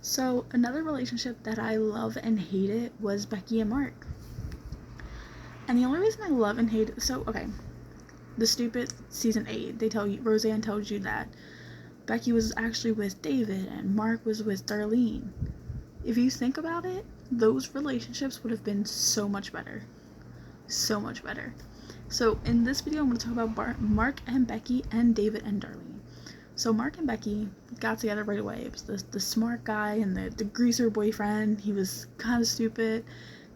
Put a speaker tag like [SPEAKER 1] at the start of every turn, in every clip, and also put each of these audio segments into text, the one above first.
[SPEAKER 1] So another relationship that I love and hated was Becky and Mark. And the only reason I love and hate it, the stupid season 8, they tell you, Roseanne tells you that Becky was actually with David and Mark was with Darlene. If you think about it, those relationships would have been so much better. So much better. So in this video, I'm going to talk about Mark and Becky and David and Darlene. So Mark and Becky got together right away. It was the smart guy and the greaser boyfriend. He was kind of stupid,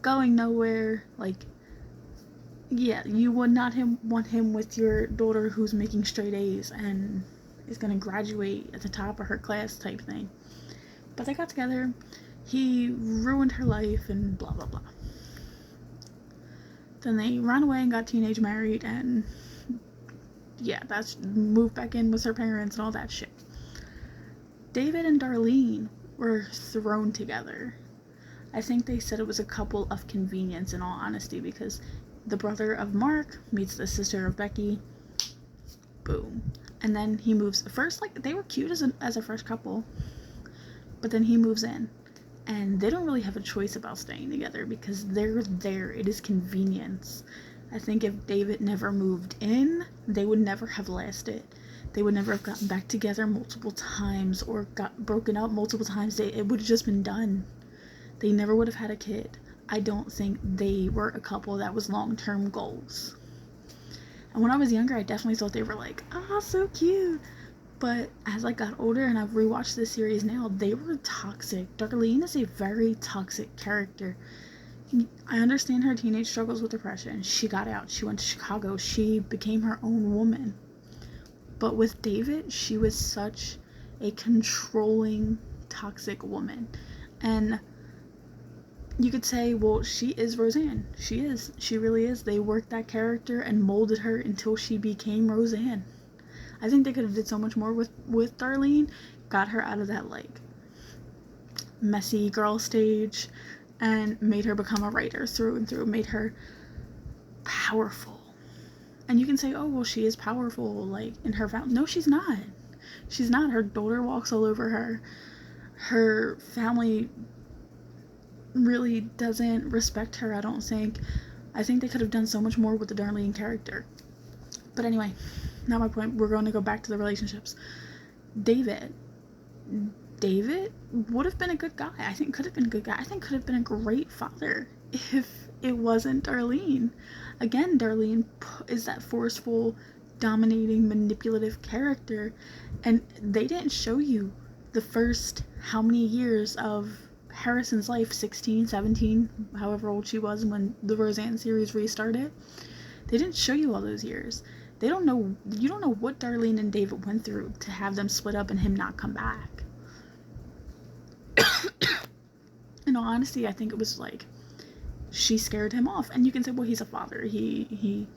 [SPEAKER 1] going nowhere. Like, yeah, you would not want him with your daughter who's making straight A's and is going to graduate at the top of her class type thing. But they got together. He ruined her life and blah, blah, blah. Then they ran away and got teenage married and yeah, that's moved back in with her parents and all that shit. David and Darlene were thrown together. I think they said it was a couple of convenience, in all honesty, because the brother of Mark meets the sister of Becky. Boom. And then he moves. First, like, they were cute as a first couple, but then he moves in. And they don't really have a choice about staying together because they're there. It is convenience. I think if David never moved in, they would never have lasted. They would never have gotten back together multiple times or got broken up multiple times. It would have just been done. They never would have had a kid. I don't think they were a couple that was long-term goals. And when I was younger, I definitely thought they were like, oh, so cute. But as I got older and I've rewatched this series now, they were toxic. Darlene is a very toxic character. I understand her teenage struggles with depression. She got out. She went to Chicago. She became her own woman. But with David, she was such a controlling, toxic woman. And you could say, well, she is Roseanne. She is. She really is. They worked that character and molded her until she became Roseanne. I think they could have did so much more with Darlene, got her out of that, like, messy girl stage, and made her become a writer through and through, made her powerful. And you can say, oh, well, she is powerful, like, in her family. No, she's not. She's not. Her daughter walks all over her. Her family really doesn't respect her, I don't think. I think they could have done so much more with the Darlene character. But anyway, not my point. We're going to go back to the relationships. David would have been a good guy. I think could have been a good guy. I think could have been a great father if it wasn't Darlene. Again, Darlene is that forceful, dominating, manipulative character, and they didn't show you the first how many years of Harrison's life, 16, 17, however old she was when the Roseanne series restarted. They didn't show you all those years. You don't know what Darlene and David went through to have them split up and him not come back. In all honesty, I think it was like she scared him off. And you can say, well, he's a father. He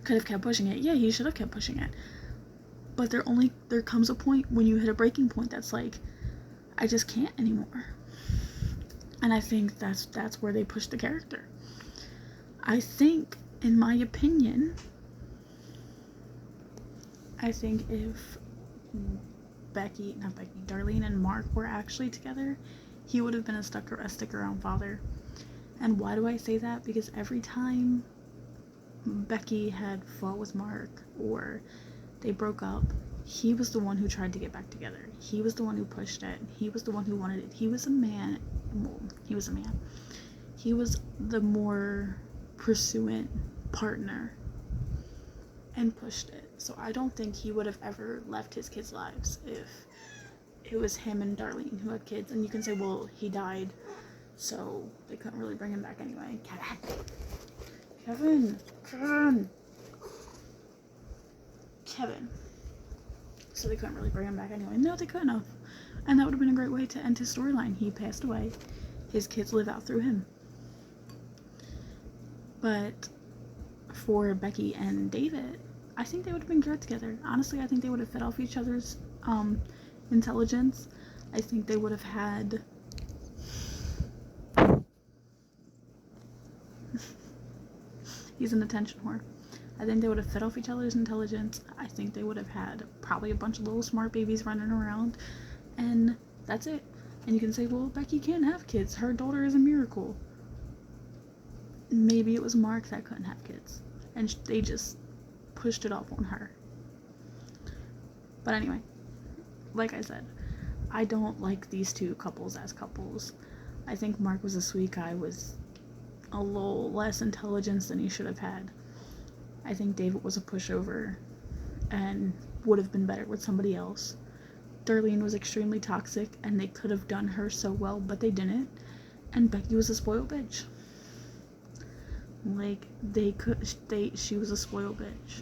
[SPEAKER 1] could have kept pushing it. Yeah, he should have kept pushing it. But there comes a point when you hit a breaking point that's like, I just can't anymore. And I think that's where they pushed the character. I think, in my opinion, I think if Darlene and Mark were actually together, he would have been a stick-around father. And why do I say that? Because every time Becky had fought with Mark or they broke up, he was the one who tried to get back together. He was the one who pushed it. He was the one who wanted it. He was a man. Well, he was a man. He was the more pursuant partner and pushed it. So I don't think he would have ever left his kids' lives if it was him and Darlene who had kids. And you can say, well, he died, so they couldn't really bring him back anyway. Kevin. So they couldn't really bring him back anyway. No, they couldn't have. And that would have been a great way to end his storyline. He passed away. His kids live out through him. But for Becky and David, I think they would have been good together. Honestly, I think they would have fed off each other's intelligence. I think they would have had he's an attention whore. I think they would have fed off each other's intelligence. I think they would have had probably a bunch of little smart babies running around. And that's it. And you can say, well, Becky can't have kids. Her daughter is a miracle. Maybe it was Mark that couldn't have kids. And they just pushed it off on her. But anyway, like I said, I don't like these two couples as couples. I think Mark was a sweet guy with a little less intelligence than he should have had. I think David was a pushover and would have been better with somebody else. Darlene was extremely toxic and they could have done her so well, but they didn't. And Becky was a spoiled bitch. Like, she was a spoiled bitch.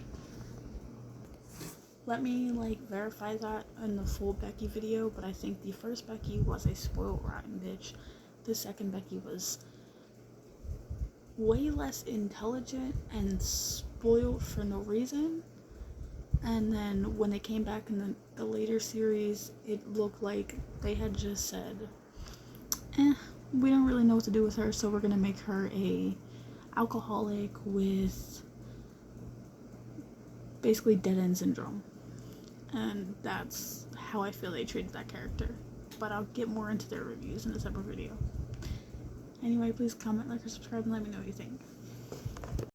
[SPEAKER 1] Let me, verify that in the full Becky video, but I think the first Becky was a spoiled, rotten bitch. The second Becky was way less intelligent and spoiled for no reason. And then when they came back in the later series, it looked like they had just said, we don't really know what to do with her, so we're gonna make her a alcoholic with basically dead-end syndrome. And that's how I feel they treated that character. But I'll get more into their reviews in a separate video. Anyway, please comment, like, or subscribe, and let me know what you think.